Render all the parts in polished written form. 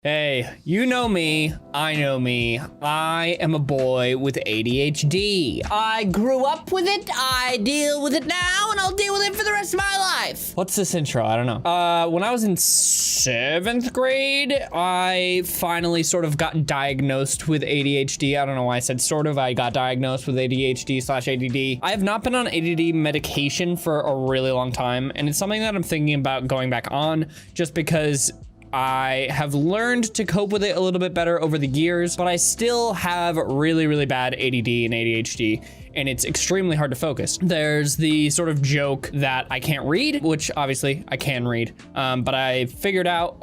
Hey, you know me, I know me. I am a boy with ADHD. I grew up with it, I deal with it now, and I'll deal with it for the rest of my life. What's this intro? I don't know. When I was in 7th grade, I finally sort of got diagnosed with ADHD. I don't know why I said sort of. I got diagnosed with ADHD/ADD. I have not been on ADD medication for a really long time, and it's something that I'm thinking about going back on just because I have learned to cope with it a little bit better over the years, but I still have really, really bad ADD and ADHD, and it's extremely hard to focus. There's the sort of joke that I can't read, which obviously I can read, but I figured out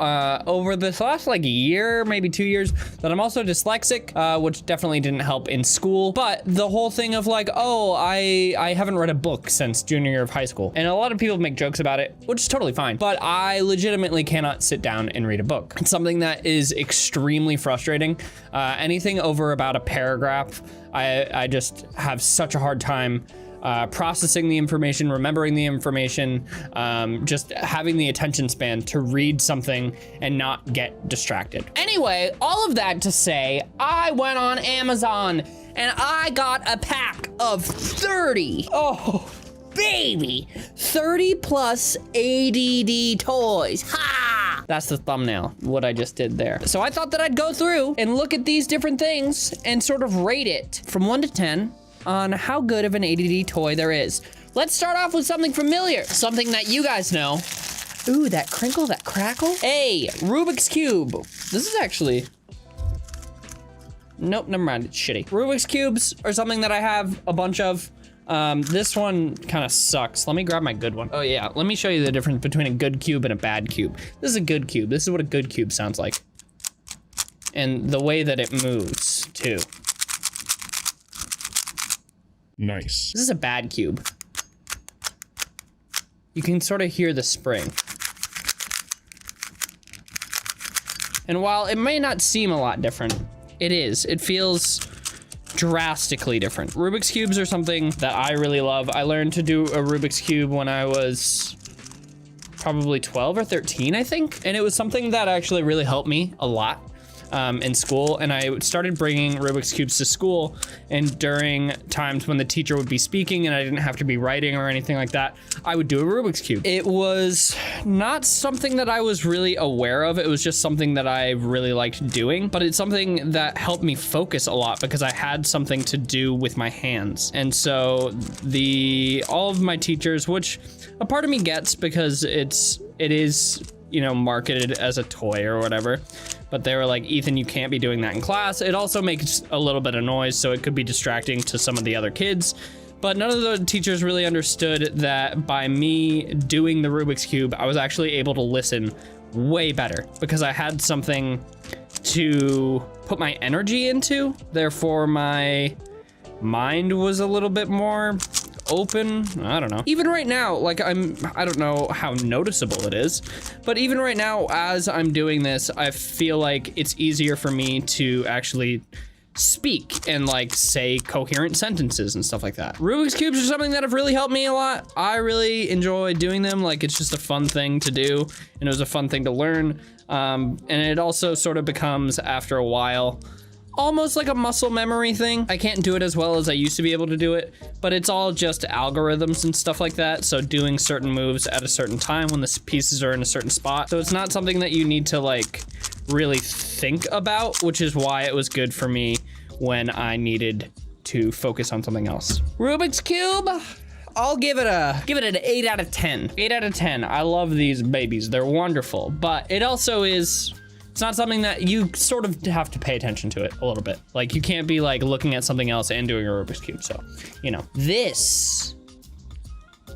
over this last like year, maybe 2 years, that I'm also dyslexic, which definitely didn't help in school. But the whole thing of like, oh, I haven't read a book since junior year of high school, and a lot of people make jokes about it, which is totally fine, but I legitimately cannot sit down and read a book. It's something that is extremely frustrating. Anything over about a paragraph, I just have such a hard time processing the information, remembering the information, just having the attention span to read something and not get distracted. Anyway, all of that to say, I went on Amazon and I got a pack of 30. Oh, baby, 30 plus ADD toys. Ha! That's the thumbnail, what I just did there. So I thought that I'd go through and look at these different things and sort of rate it from 1 to 10 on how good of an ADD toy there is. Let's start off with something familiar, something that you guys know. Ooh, that crinkle, that crackle. Hey, Rubik's Cube. This is actually, nope, never mind, it's shitty. Rubik's Cubes are something that I have a bunch of. This one kind of sucks. Let me grab my good one. Oh yeah, let me show you the difference between a good cube and a bad cube. This is a good cube. This is what a good cube sounds like. And the way that it moves, too. Nice. This is a bad cube. You can sort of hear the spring. And while it may not seem a lot different, it is. It feels drastically different. Rubik's Cubes are something that I really love. I learned to do a Rubik's Cube when I was probably 12 or 13, I think. And it was something that actually really helped me a lot in school. And I started bringing Rubik's Cubes to school, and during times when the teacher would be speaking and I didn't have to be writing or anything like that, I would do a Rubik's Cube. It was not something that I was really aware of. It was just something that I really liked doing, but it's something that helped me focus a lot because I had something to do with my hands. And so all of my teachers, which a part of me gets because it is, you know, marketed as a toy or whatever, but they were like, Ethan, you can't be doing that in class. It also makes a little bit of noise, so it could be distracting to some of the other kids. But none of the teachers really understood that by me doing the Rubik's Cube, I was actually able to listen way better because I had something to put my energy into. Therefore, my mind was a little bit more open. I don't know. Even right now, like I don't know how noticeable it is, but even right now, as I'm doing this, I feel like it's easier for me to actually speak and like say coherent sentences and stuff like that. Rubik's Cubes are something that have really helped me a lot. I really enjoy doing them. Like, it's just a fun thing to do, and it was a fun thing to learn. And it also sort of becomes, after a while, almost like a muscle memory thing. I can't do it as well as I used to be able to do it, but it's all just algorithms and stuff like that. So doing certain moves at a certain time when the pieces are in a certain spot. So it's not something that you need to like really think about, which is why it was good for me when I needed to focus on something else. Rubik's Cube, I'll give it an 8 out of 10. 8 out of 10. I love these babies. They're wonderful, but it also is, it's not something that you sort of have to pay attention to it a little bit. Like, you can't be like looking at something else and doing a Rubik's Cube. So, you know, this,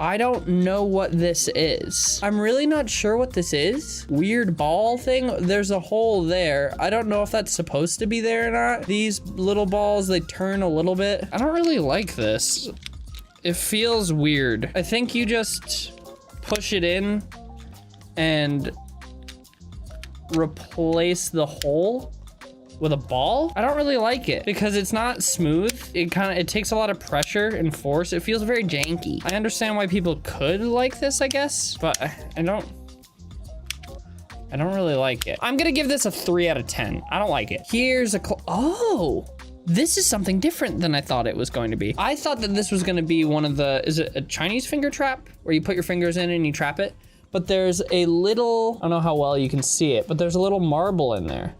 I don't know what this is. I'm really not sure what this is. Weird ball thing. There's a hole there. I don't know if that's supposed to be there or not. These little balls, they turn a little bit. I don't really like this. It feels weird. I think you just push it in and replace the hole with a ball. I don't really like it because it's not smooth. It takes a lot of pressure and force. It feels very janky. I understand why people could like this, I guess, but I don't I don't really like it. I'm gonna give this a 3 out of 10. I don't like it. Here's a oh, this is something different than I thought it was going to be. I thought that this was gonna be one of the, is it a Chinese finger trap? Where you put your fingers in and you trap it? But there's a little, I don't know how well you can see it, but there's a little marble in there.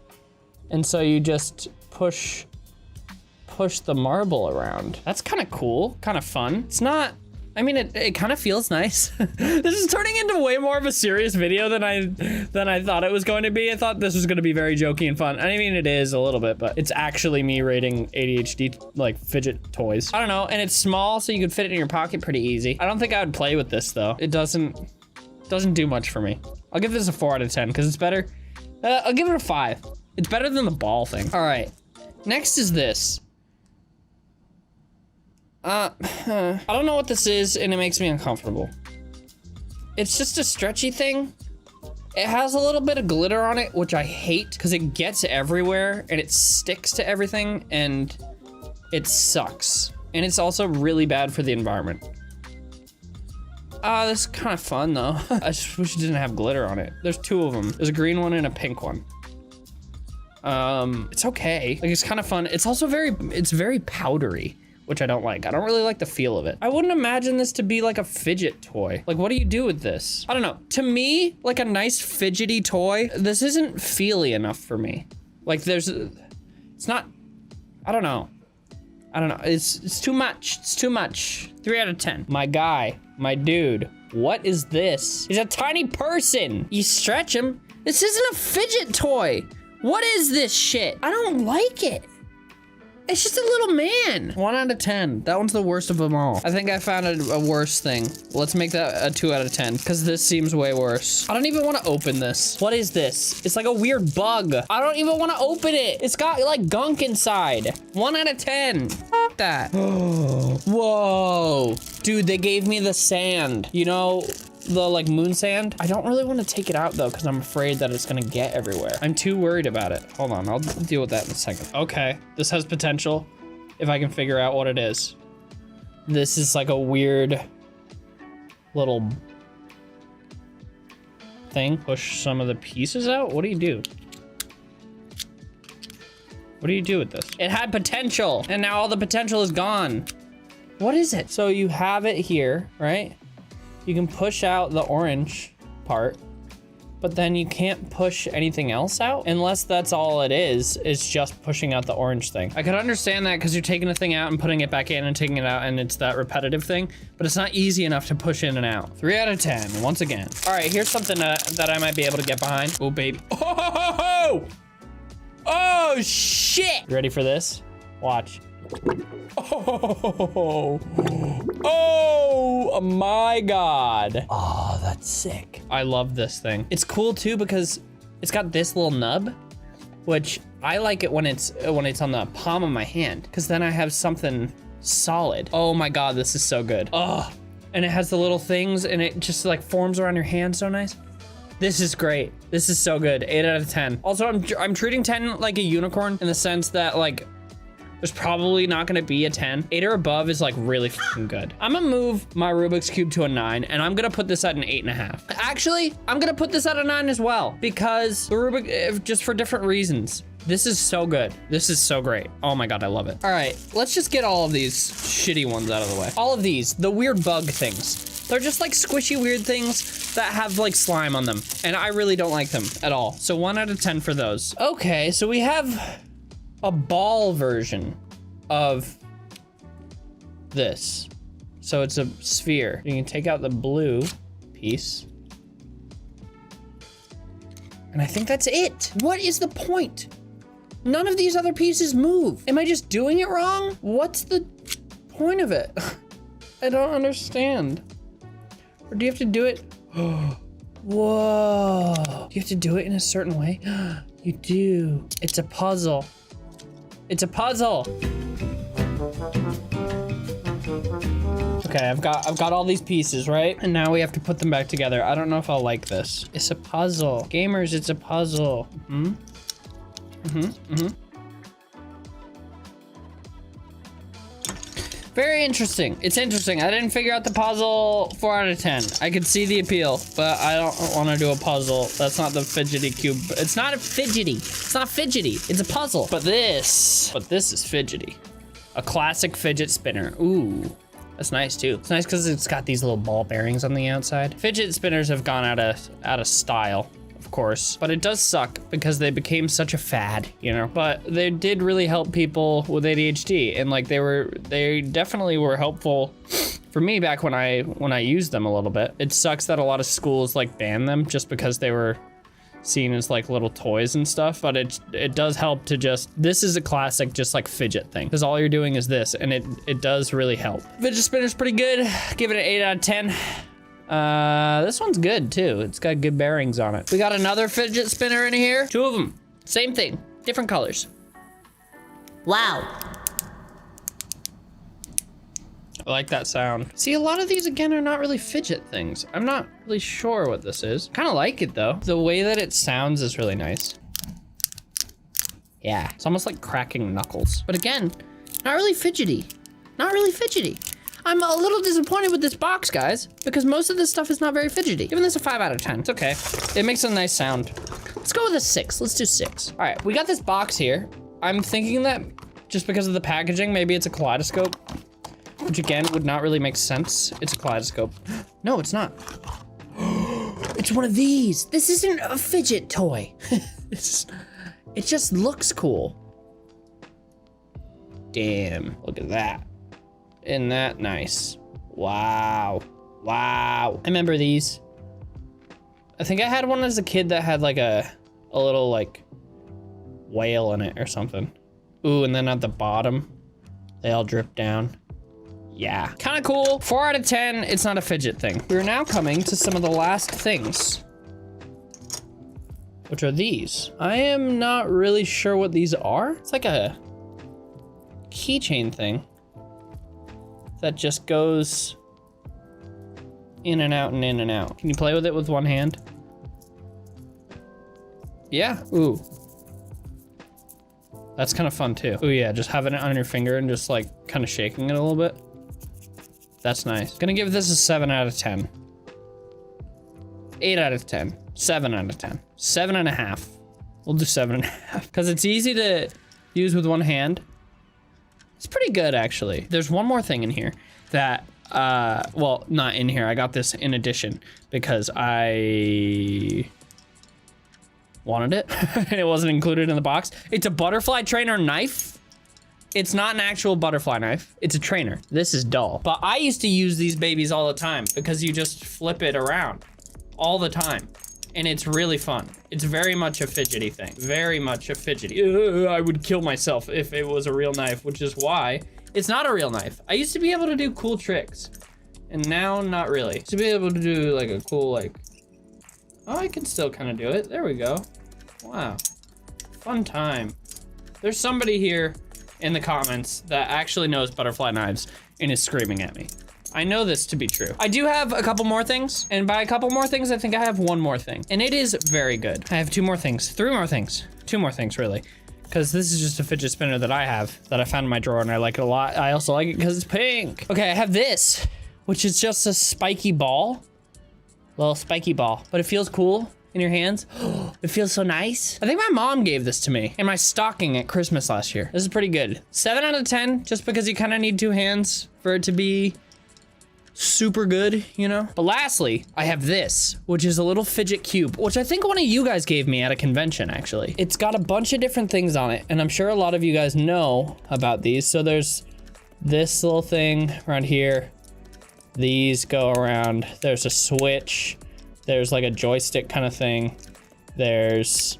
And so you just push the marble around. That's kind of cool, kind of fun. It's not, I mean, it kind of feels nice. This is turning into way more of a serious video than I thought it was going to be. I thought this was going to be very jokey and fun. I mean, it is a little bit, but it's actually me rating ADHD like fidget toys. I don't know, and it's small, so you can fit it in your pocket pretty easy. I don't think I would play with this though. It doesn't do much for me. I'll give this a 4 out of 10 because it's better. I'll give it a 5. It's better than the ball thing. All right, next is this. I don't know what this is, and it makes me uncomfortable. It's just a stretchy thing. It has a little bit of glitter on it, which I hate because it gets everywhere and it sticks to everything and it sucks. And it's also really bad for the environment. This is kind of fun though. I just wish it didn't have glitter on it. There's 2 of them. There's a green one and a pink one. It's okay. Like, it's kind of fun. It's also very powdery, which I don't like. I don't really like the feel of it. I wouldn't imagine this to be like a fidget toy. Like, what do you do with this? I don't know. To me, like a nice fidgety toy, this isn't feely enough for me. Like it's not, I don't know. It's too much. It's too much. 3 out of 10. My guy, my dude, what is this? He's a tiny person. You stretch him. This isn't a fidget toy. What is this shit? I don't like it. It's just a little man. 1 out of 10. That one's the worst of them all. I think I found a worse thing. Let's make that a 2 out of 10 because this seems way worse. I don't even want to open this. What is this? It's like a weird bug. I don't even want to open it. It's got like gunk inside. 1 out of 10. F that. Whoa. Dude, they gave me the sand. You know, the like moon sand. I don't really want to take it out though because I'm afraid that it's gonna get everywhere. I'm too worried about it. Hold on, I'll deal with that in a second. Okay, this has potential if I can figure out what it is. This is like a weird little thing. Push some of the pieces out. What do you do? What do you do with this? It had potential and now all the potential is gone. What is it? So you have it here, right? You can push out the orange part, but then you can't push anything else out unless that's all it is. It's just pushing out the orange thing. I could understand that because you're taking a thing out and putting it back in and taking it out and it's that repetitive thing, but it's not easy enough to push in and out. 3 out of 10, once again. All right, here's something that I might be able to get behind. Oh, baby. Oh, oh shit. You ready for this? Watch. Oh my God. Oh, that's sick. I love this thing. It's cool too because it's got this little nub, which I like it when it's on the palm of my hand because then I have something solid. Oh my God, this is so good. Oh, and it has the little things and it just like forms around your hand so nice. This is great. This is so good. 8 out of 10. Also, I'm treating 10 like a unicorn in the sense that like there's probably not gonna be a 10. 8 or above is like really fucking good. I'm gonna move my Rubik's Cube to a 9 and I'm gonna put this at an 8.5. Actually, I'm gonna put this at a 9 as well because the Rubik, just for different reasons. This is so good. This is so great. Oh my God, I love it. All right, let's just get all of these shitty ones out of the way. All of these, the weird bug things. They're just like squishy weird things that have like slime on them. And I really don't like them at all. So 1 out of 10 for those. Okay, so we have a ball version of this. So it's a sphere. You can take out the blue piece. And I think that's it. What is the point? None of these other pieces move. Am I just doing it wrong? What's the point of it? I don't understand. Or do you have to do it? Whoa. Do you have to do it in a certain way? You do. It's a puzzle. It's a puzzle. Okay, I've got all these pieces, right? And now we have to put them back together. I don't know if I'll like this. It's a puzzle. Gamers, it's a puzzle. Very interesting. It's interesting. I didn't figure out the puzzle 4 out of 10. I could see the appeal, but I don't want to do a puzzle. That's not the fidgety cube. It's not a fidgety. It's not fidgety. It's a puzzle. But this is fidgety. A classic fidget spinner. Ooh, that's nice too. It's nice because it's got these little ball bearings on the outside. Fidget spinners have gone out of style, of course, but it does suck because they became such a fad, you know. But they did really help people with ADHD, and like they definitely were helpful for me back when I used them a little bit. It sucks that a lot of schools like ban them just because they were seen as like little toys and stuff, but it does help to this is a classic just like fidget thing, because all you're doing is this, and it does really help. Fidget spinner's pretty good. Give it an 8 out of 10. This one's good too. It's got good bearings on it. We got another fidget spinner in here. 2 of them, same thing, different colors. Wow. I like that sound. See, a lot of these again are not really fidget things. I'm not really sure what this is. Kind of like it though. The way that it sounds is really nice. Yeah, it's almost like cracking knuckles. But again, not really fidgety. Not really fidgety. I'm a little disappointed with this box, guys, because most of this stuff is not very fidgety. Giving this a 5 out of 10. It's okay. It makes a nice sound. Let's go with a 6. Let's do 6. All right, we got this box here. I'm thinking that just because of the packaging, maybe it's a kaleidoscope, which again would not really make sense. It's a kaleidoscope. No, it's not. It's one of these. This isn't a fidget toy. It just looks cool. Damn, look at that. Isn't that nice? Wow. Wow. I remember these. I think I had one as a kid that had like a little like whale in it or something. Ooh, and then at the bottom, they all drip down. Yeah, kind of cool. 4 out of 10, it's not a fidget thing. We're now coming to some of the last things, which are these. I am not really sure what these are. It's like a keychain thing that just goes in and out and in and out. Can you play with it with one hand? Yeah, ooh. That's kind of fun too. Ooh yeah, just having it on your finger and just like kind of shaking it a little bit. That's nice. Gonna give this a 7 out of 10. 8 out of 10. 7 out of 10. 7.5. We'll do 7.5. Because it's easy to use with one hand. It's pretty good, actually. There's one more thing in here that, well, not in here. I got this in addition because I wanted it and it wasn't included in the box. It's a butterfly trainer knife. It's not an actual butterfly knife. It's a trainer. This is dull. But I used to use these babies all the time because you just flip it around all the time. And it's really fun. It's very much a fidgety thing. Very much a fidgety. I would kill myself if it was a real knife, which is why it's not a real knife. I used to be able to do cool tricks and now not really. To be able to do like a cool, like, oh, I can still kind of do it. There we go. Wow. Fun time. There's somebody here in the comments that actually knows butterfly knives and is screaming at me. I know this to be true. I do have a couple more things, and by a couple more things, I think I have one more thing, and it is very good. I have 2 more things, 3 more things, 2 more things really, because this is just a fidget spinner that I have that I found in my drawer and I like it a lot. I also like it because it's pink. Okay, I have this, which is just a spiky ball, little spiky ball, but it feels cool in your hands. It feels so nice. I think my mom gave this to me in my stocking at Christmas last year. This is pretty good. 7 out of 10, just because you kind of need 2 hands for it to be super good, you know? But lastly, I have this, which is a little fidget cube, which I think one of you guys gave me at a convention, actually. It's got a bunch of different things on it, and I'm sure a lot of you guys know about these. So there's this little thing around here. These go around. There's a switch. There's like a joystick kind of thing. There's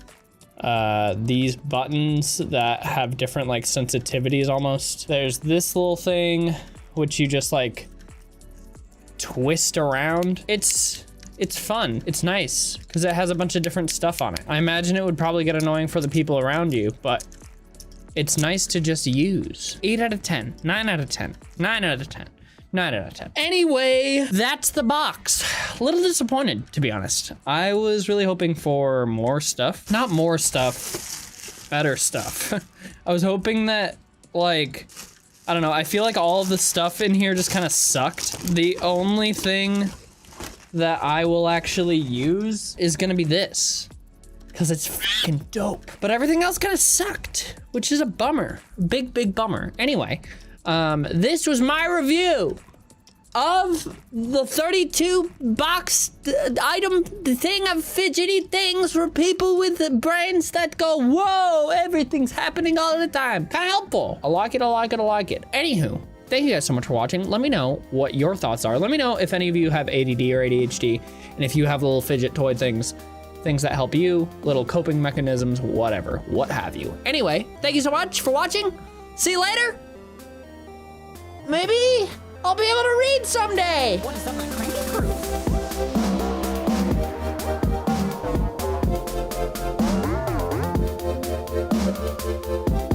these buttons that have different like sensitivities almost. There's this little thing, which you just like twist around. It's fun. It's nice because it has a bunch of different stuff on it. I imagine it would probably get annoying for the people around you, but it's nice to just use. 8 out of 10, 9 out of 10, 9 out of 10. 9 out of 10. Anyway, that's the box. A little disappointed, to be honest. I was really hoping for more stuff. Not more stuff, better stuff. I was hoping that, like, I don't know. I feel like all of the stuff in here just kind of sucked. The only thing that I will actually use is gonna be this, because it's fucking dope. But everything else kind of sucked, which is a bummer. Big bummer. Anyway, this was my review of the 32 box item thing of fidgety things for people with brains that go, whoa, everything's happening all the time. Kind of helpful. I like it. Anywho, thank you guys so much for watching. Let me know what your thoughts are. Let me know if any of you have ADD or ADHD, and if you have little fidget toy things that help you, little coping mechanisms, whatever, what have you. Anyway, thank you so much for watching. See you later. Maybe I'll be able to read someday. What is up, my cranky crew?